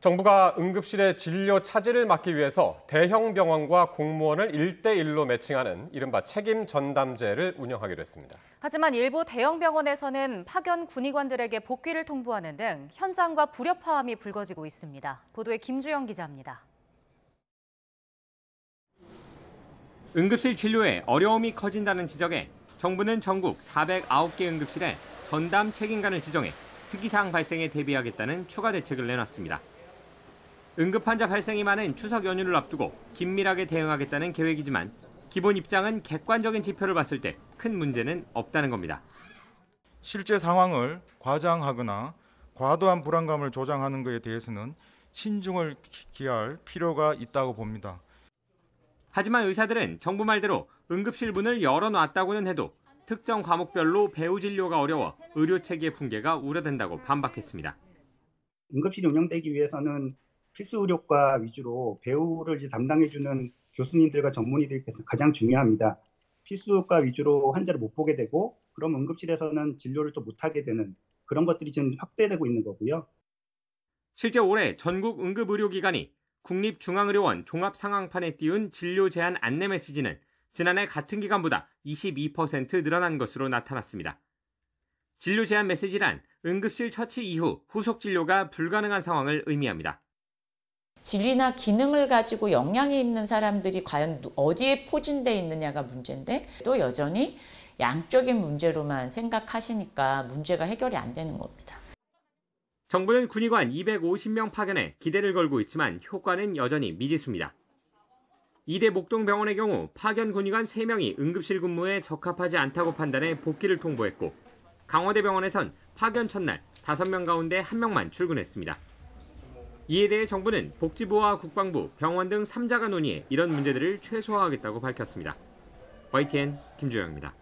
정부가 응급실의 진료 차질을 막기 위해서 대형 병원과 공무원을 1대1로 매칭하는 이른바 책임 전담제를 운영하기로 했습니다. 하지만 일부 대형 병원에서는 파견 군의관들에게 복귀를 통보하는 등 현장과 불협화음이 불거지고 있습니다. 보도에 김주영 기자입니다. 응급실 진료에 어려움이 커진다는 지적에 정부는 전국 409개 응급실에 전담 책임관을 지정해 특이사항 발생에 대비하겠다는 추가 대책을 내놨습니다. 응급 환자 발생이 많은 추석 연휴를 앞두고 긴밀하게 대응하겠다는 계획이지만 기본 입장은 객관적인 지표를 봤을 때 큰 문제는 없다는 겁니다. 실제 상황을 과장하거나 과도한 불안감을 조장하는 것에 대해서는 신중을 기할 필요가 있다고 봅니다. 하지만 의사들은 정부 말대로 응급실 문을 열어놨다고는 해도 특정 과목별로 배후 진료가 어려워 의료 체계 붕괴가 우려된다고 반박했습니다. 응급실이 운영되기 위해서는 필수 의료과 위주로 배후를 담당해주는 교수님들과 전문의들이 가장 중요합니다. 필수 의료과 위주로 환자를 못 보게 되고 그럼 응급실에서는 진료를 또 못하게 되는 그런 것들이 지금 확대되고 있는 거고요. 실제 올해 전국 응급의료기관이 국립중앙의료원 종합상황판에 띄운 진료 제한 안내 메시지는 지난해 같은 기간보다 22% 늘어난 것으로 나타났습니다. 진료 제한 메시지란 응급실 처치 이후 후속 진료가 불가능한 상황을 의미합니다. 질이나 기능을 가지고 영향이 있는 사람들이 과연 어디에 포진돼 있느냐가 문제인데 또 여전히 양적인 문제로만 생각하시니까 문제가 해결이 안 되는 겁니다. 정부는 군의관 250명 파견에 기대를 걸고 있지만 효과는 여전히 미지수입니다. 이대 목동병원의 경우 파견 군의관 3명이 응급실 근무에 적합하지 않다고 판단해 복귀를 통보했고 강화대병원에선 파견 첫날 5명 가운데 1명만 출근했습니다. 이에 대해 정부는 복지부와 국방부, 병원 등 3자가 논의해 이런 문제들을 최소화하겠다고 밝혔습니다. YTN 김주영입니다.